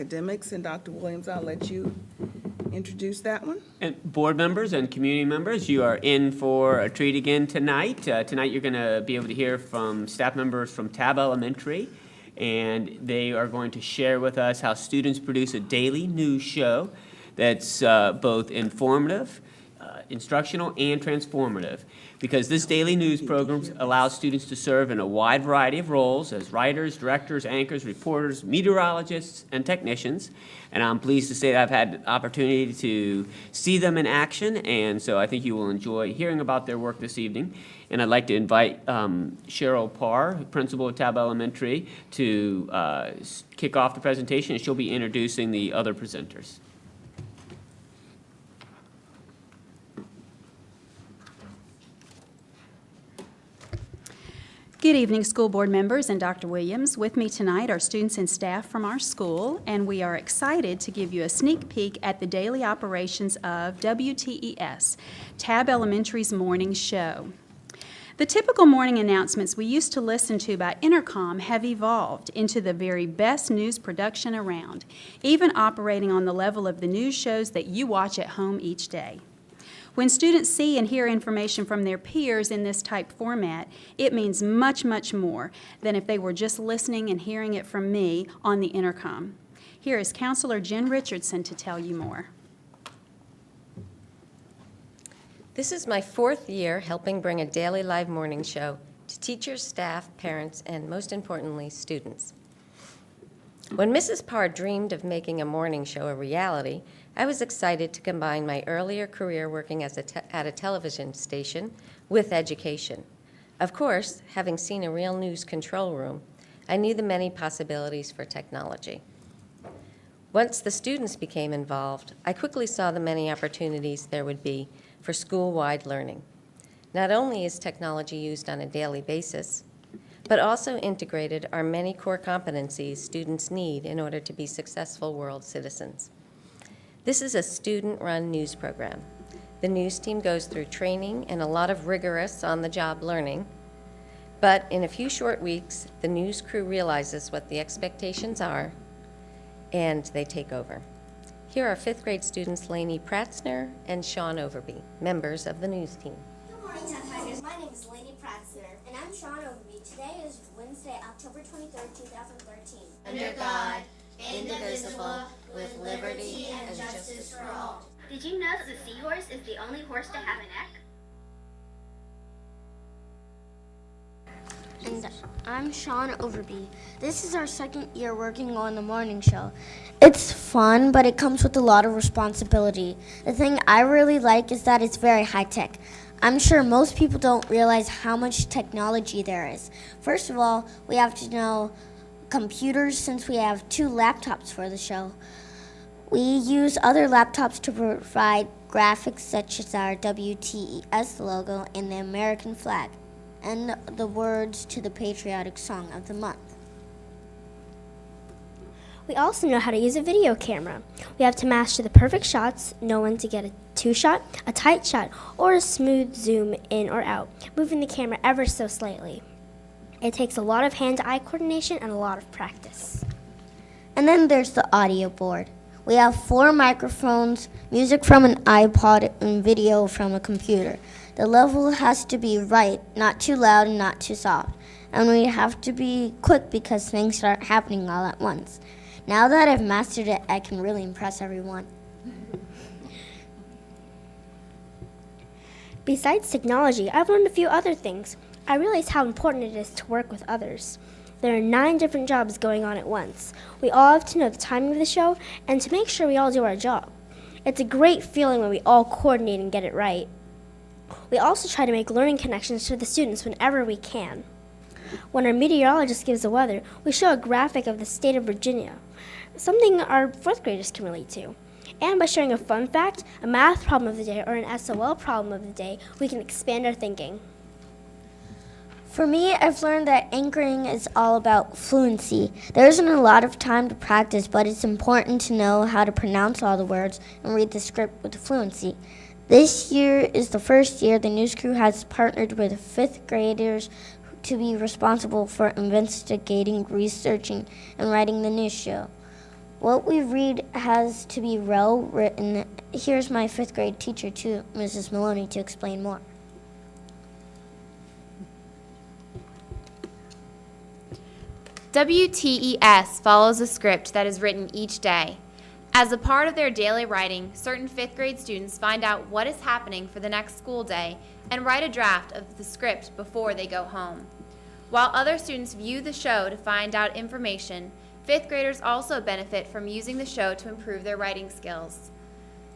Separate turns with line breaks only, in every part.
academics. And Dr. Williams, I'll let you introduce that one.
And board members and community members, you are in for a treat again tonight. Tonight you're going to be able to hear from staff members from Tabb Elementary, and they are going to share with us how students produce a daily news show that's both informative, instructional, and transformative. Because this daily news program allows students to serve in a wide variety of roles as writers, directors, anchors, reporters, meteorologists, and technicians. And I'm pleased to say that I've had the opportunity to see them in action, and so I think you will enjoy hearing about their work this evening. And I'd like to invite Cheryl Parr, principal of Tabb Elementary, to kick off the presentation, and she'll be introducing the other presenters.
Good evening, school board members and Dr. Williams. With me tonight are students and staff from our school, and we are excited to give you a sneak peek at the daily operations of WTES, Tabb Elementary's morning show. The typical morning announcements we used to listen to by intercom have evolved into the very best news production around, even operating on the level of the news shows that you watch at home each day. When students see and hear information from their peers in this type format, it means much, much more than if they were just listening and hearing it from me on the intercom. Here is Counselor Jen Richardson to tell you more.
This is my 4th year helping bring a daily live morning show to teachers, staff, parents, and most importantly, students. When Mrs. Parr dreamed of making a morning show a reality, I was excited to combine my earlier career working at a television station with education. Of course, having seen a real news control room, I knew the many possibilities for technology. Once the students became involved, I quickly saw the many opportunities there would be for school-wide learning. Not only is technology used on a daily basis, but also integrated are many core competencies students need in order to be successful world citizens. This is a student-run news program. The news team goes through training and a lot of rigorous on-the-job learning, but in a few short weeks, the news crew realizes what the expectations are, and they take over. Here are 5th grade students Lainey Pratzner and Sean Overby, members of the news team.
Good morning, Untitled. My name is Lainey Pratzner, and I'm Sean Overby. Today is Wednesday, October 23rd, 2013.
Under God, indivisible, with liberty and justice for all.
Did you know that the seahorse is the only horse to have a neck?
And I'm Sean Overby. This is our 2nd year working on the morning show. It's fun, but it comes with a lot of responsibility. The thing I really like is that it's very high-tech. I'm sure most people don't realize how much technology there is. First of all, we have to know computers since we have 2 laptops for the show. We use other laptops to provide graphics such as our WTES logo and the American flag, and the words to the patriotic song of the month.
We also know how to use a video camera. We have to master the perfect shots, know when to get a 2-shot, a tight shot, or a smooth zoom in or out, moving the camera ever so slightly. It takes a lot of hand-eye coordination and a lot of practice.
And then there's the audio board. We have 4 microphones, music from an iPod, and video from a computer. The level has to be right, not too loud and not too soft. And we have to be quick because things start happening all at once. Now that I've mastered it, I can really impress everyone.
Besides technology, I've learned a few other things. I realized how important it is to work with others. There are 9 different jobs going on at once. We all have to know the timing of the show and to make sure we all do our job. It's a great feeling when we all coordinate and get it right. We also try to make learning connections to the students whenever we can. When our meteorologist gives the weather, we show a graphic of the state of Virginia, something our 4th graders can relate to. And by sharing a fun fact, a math problem of the day, or an SOL problem of the day, we can expand our thinking.
For me, I've learned that anchoring is all about fluency. There isn't a lot of time to practice, but it's important to know how to pronounce all the words and read the script with fluency. This year is the first year the news crew has partnered with 5th graders to be responsible for investigating, researching, and writing the news show. What we read has to be well written. Here's my 5th grade teacher, Mrs. Maloney, to explain more.
WTES follows a script that is written each day. As a part of their daily writing, certain 5th grade students find out what is happening for the next school day and write a draft of the script before they go home. While other students view the show to find out information, 5th graders also benefit from using the show to improve their writing skills.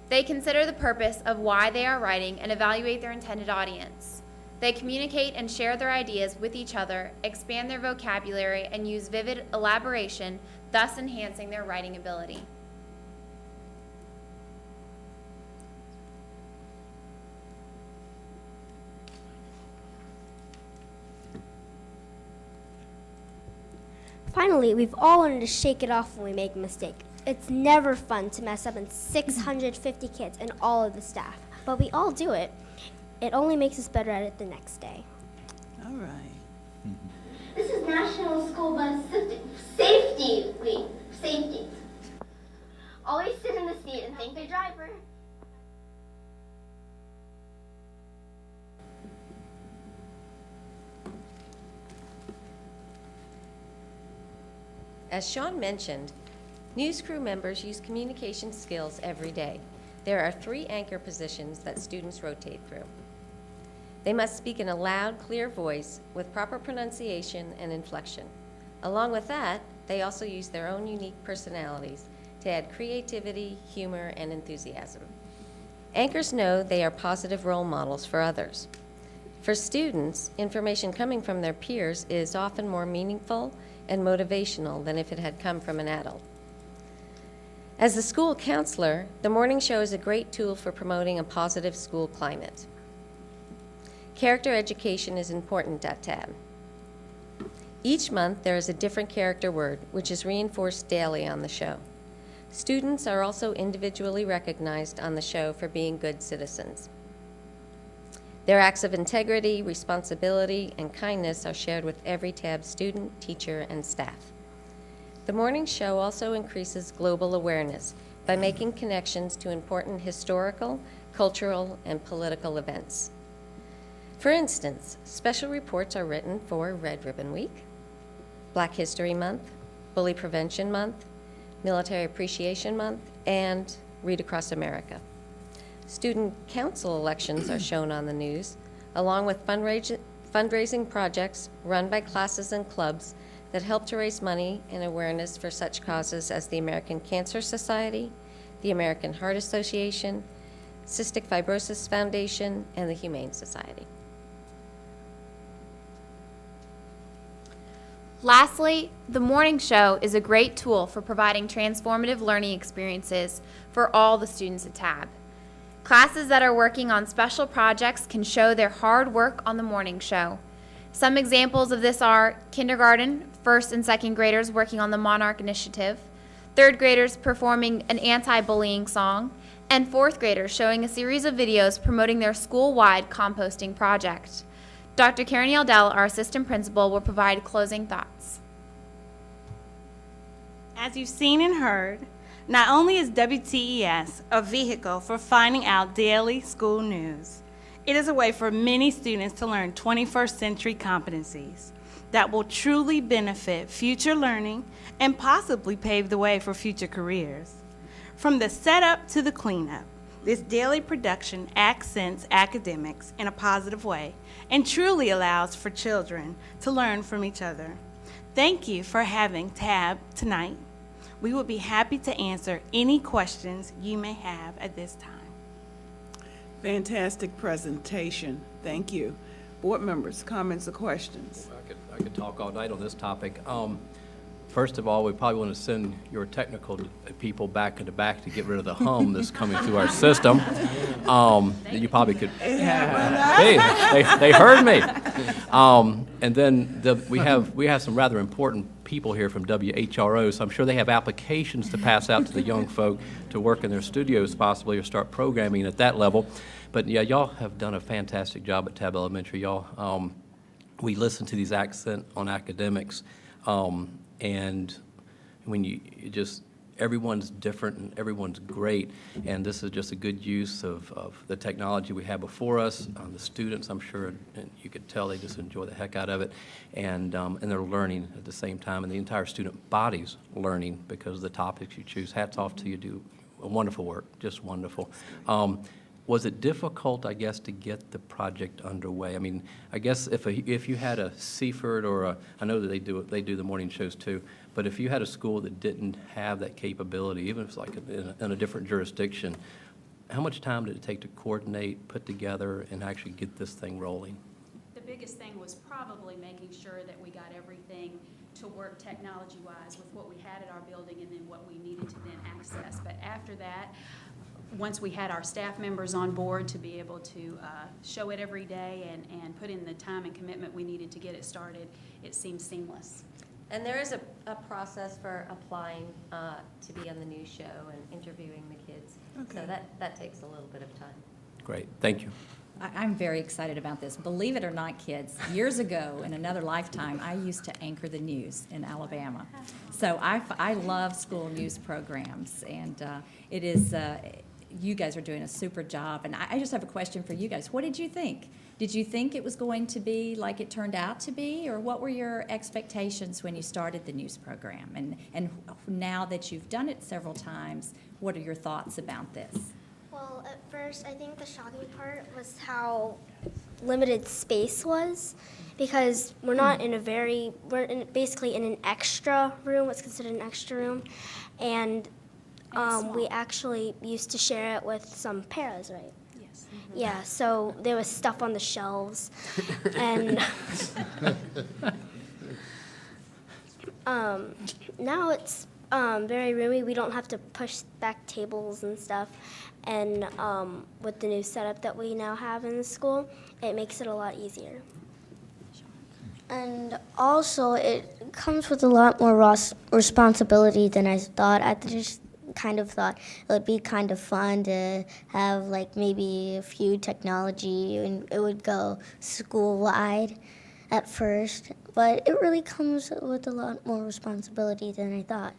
They consider the purpose of why they are writing and evaluate their intended audience. They communicate and share their ideas with each other, expand their vocabulary, and use vivid elaboration, thus enhancing their writing ability.
Finally, we've all learned to shake it off when we make a mistake. It's never fun to mess up in 650 kids and all of the staff, but we all do it. It only makes us better at it the next day.
All right.
This is National School Bus Safety Week. Safety. Always sit in the seat and thank the driver.
As Sean mentioned, news crew members use communication skills every day. There are 3 anchor positions that students rotate through. They must speak in a loud, clear voice with proper pronunciation and inflection. Along with that, they also use their own unique personalities to add creativity, humor, and enthusiasm. Anchors know they are positive role models for others. For students, information coming from their peers is often more meaningful and motivational than if it had come from an adult. As the school counselor, the morning show is a great tool for promoting a positive school climate. Character education is important at Tabb. Each month there is a different character word, which is reinforced daily on the show. Students are also individually recognized on the show for being good citizens. Their acts of integrity, responsibility, and kindness are shared with every Tabb student, teacher, and staff. The morning show also increases global awareness by making connections to important historical, cultural, and political events. For instance, special reports are written for Red Ribbon Week, Black History Month, Bully Prevention Month, Military Appreciation Month, and Read Across America. Student council elections are shown on the news, along with fundraising projects run by classes and clubs that help to raise money and awareness for such causes as the American Cancer Society, the American Heart Association, Cystic Fibrosis Foundation, and the Humane Society.
Lastly, the morning show is a great tool for providing transformative learning experiences for all the students at Tabb. Classes that are working on special projects can show their hard work on the morning show. Some examples of this are kindergarten, 1st and 2nd graders working on the Monarch Initiative, 3rd graders performing an anti-bullying song, and 4th graders showing a series of videos promoting their school-wide composting project. Dr. Karen Yeldell, our assistant principal, will provide closing thoughts.
As you've seen and heard, not only is WTES a vehicle for finding out daily school news, it is a way for many students to learn 21st century competencies that will truly benefit future learning and possibly pave the way for future careers. From the setup to the cleanup, this daily production accents academics in a positive way and truly allows for children to learn from each other. Thank you for having Tabb tonight. We will be happy to answer any questions you may have at this time.
Fantastic presentation. Thank you. Board members, comments or questions?
I could talk all night on this topic. First of all, we probably want to send your technical people back in the back to get rid of the hum that's coming through our system. You probably could. Hey, they heard me. And then we have some rather important people here from WHRO, so I'm sure they have applications to pass out to the young folk to work in their studios possibly or start programming at that level. But yeah, y'all have done a fantastic job at Tabb Elementary. Y'all, we listen to these accent on academics. And when you just, everyone's different and everyone's great, and this is just a good use of the technology we have before us. The students, I'm sure, and you could tell they just enjoy the heck out of it, and they're learning at the same time, and the entire student body's learning because of the topics you choose. Hats off to you, do wonderful work, just wonderful. Was it difficult, I guess, to get the project underway? I mean, I guess if you had a Seaford or I know that they do the morning shows too, but if you had a school that didn't have that capability, even if it's like in a different jurisdiction, how much time did it take to coordinate, put together, and actually get this thing rolling?
The biggest thing was probably making sure that we got everything to work technology-wise with what we had at our building and then what we needed to then access. But after that, once we had our staff members on board to be able to show it every day and put in the time and commitment we needed to get it started, it seemed seamless.
And there is a process for applying to be on the news show and interviewing the kids.
Okay.
So that takes a little bit of time.
Great, thank you.
I'm very excited about this. Believe it or not, kids, years ago, in another lifetime, I used to anchor the news in Alabama. So I love school news programs, and it is, you guys are doing a super job. And I just have a question for you guys. What did you think? Did you think it was going to be like it turned out to be, or what were your expectations when you started the news program? And now that you've done it several times, what are your thoughts about this?
Well, at first, I think the shocking part was how limited space was, because we're not in basically in an extra room, what's considered an extra room, and we actually used to share it with some paras, right?
Yes.
Yeah, so there was stuff on the shelves, and now it's very roomy. We don't have to push back tables and stuff, and with the new setup that we now have in the school, it makes it a lot easier.
And also, it comes with a lot more responsibility than I thought. I just kind of thought it would be kind of fun to have like maybe a few technology and it would go school-wide at first, but it really comes with a lot more responsibility than I thought.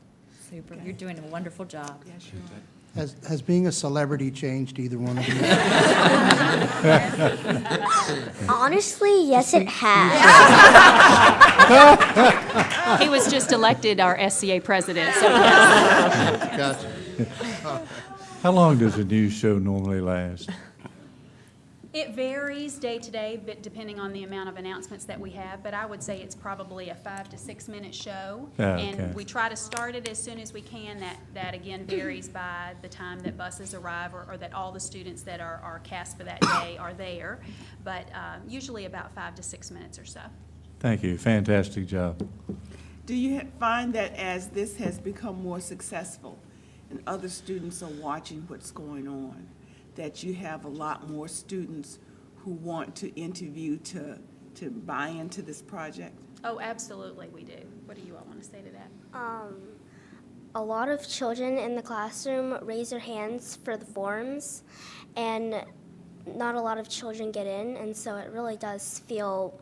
Super. You're doing a wonderful job.
Yes, you are.
Has being a celebrity changed either one of you?
Honestly, yes, it has.
He was just elected our SCA president, so
Gotcha.
How long does a news show normally last?
it varies day to day, but depending on the amount of announcements that we have, but I would say it's probably a 5 to 6 minute show.
Okay.
And we try to start it as soon as we can. That again varies by the time that buses arrive or that all the students that are cast for that day are there. But usually about 5 to 6 minutes or so.
Thank you. Fantastic job.
Do you find that as this has become more successful and other students are watching what's going on, that you have a lot more students who want to interview to buy into this project?
Oh, absolutely, we do. What do you all want to say to that?
A lot of children in the classroom raise their hands for the forms, and not a lot of children get in, and so it really does feel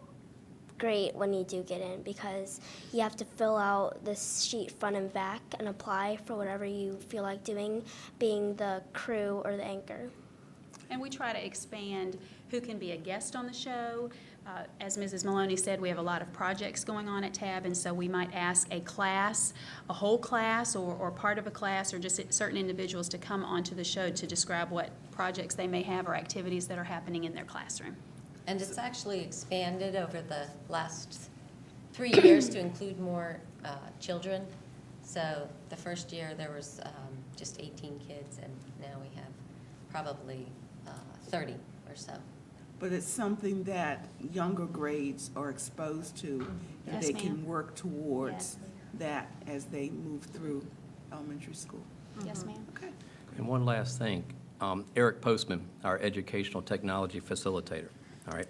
great when you do get in, because you have to fill out this sheet front and back and apply for whatever you feel like doing, being the crew or the anchor.
And we try to expand who can be a guest on the show. As Mrs. Maloney said, we have a lot of projects going on at Tabb, and so we might ask a class, a whole class or part of a class, or just certain individuals to come onto the show to describe what projects they may have or activities that are happening in their classroom.
And it's actually expanded over the last 3 years to include more children. So the first year there was just 18 kids, and now we have probably 30 or so.
But it's something that younger grades are exposed to, and
Yes,
they
ma'am.
can work towards that as they move through elementary school.
Yes, ma'am.
Okay.
And one last thing, Eric Postman, our educational technology facilitator, all right,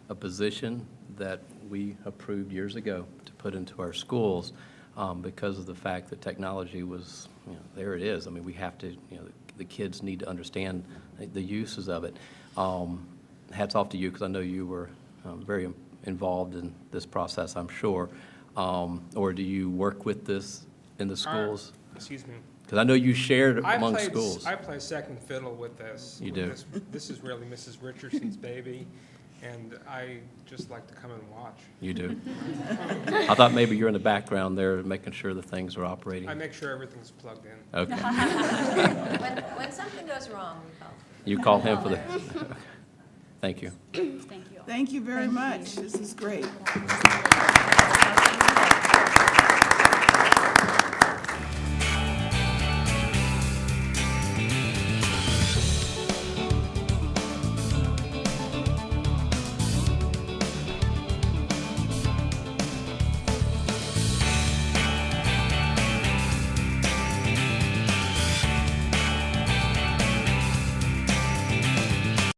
a position that we approved years ago to put into our schools because of the fact that technology was, there it is. I mean, we have to, the kids need to understand the uses of it. Hats off to you, because I know you were very involved in this process, I'm sure. Or do you work with this in the schools?
Excuse me.
Because I know you shared
I
among
played-
schools.
I play second fiddle with this.
You
with
do.
This is really Mrs. Richardson's baby, and I just like to come and watch.
You do. I thought maybe you're in the background there, making sure the things are operating.
I make sure everything's plugged in.
Okay.
When something goes wrong, we call.
You call him for the, thank you.
Thank you very much. This is great.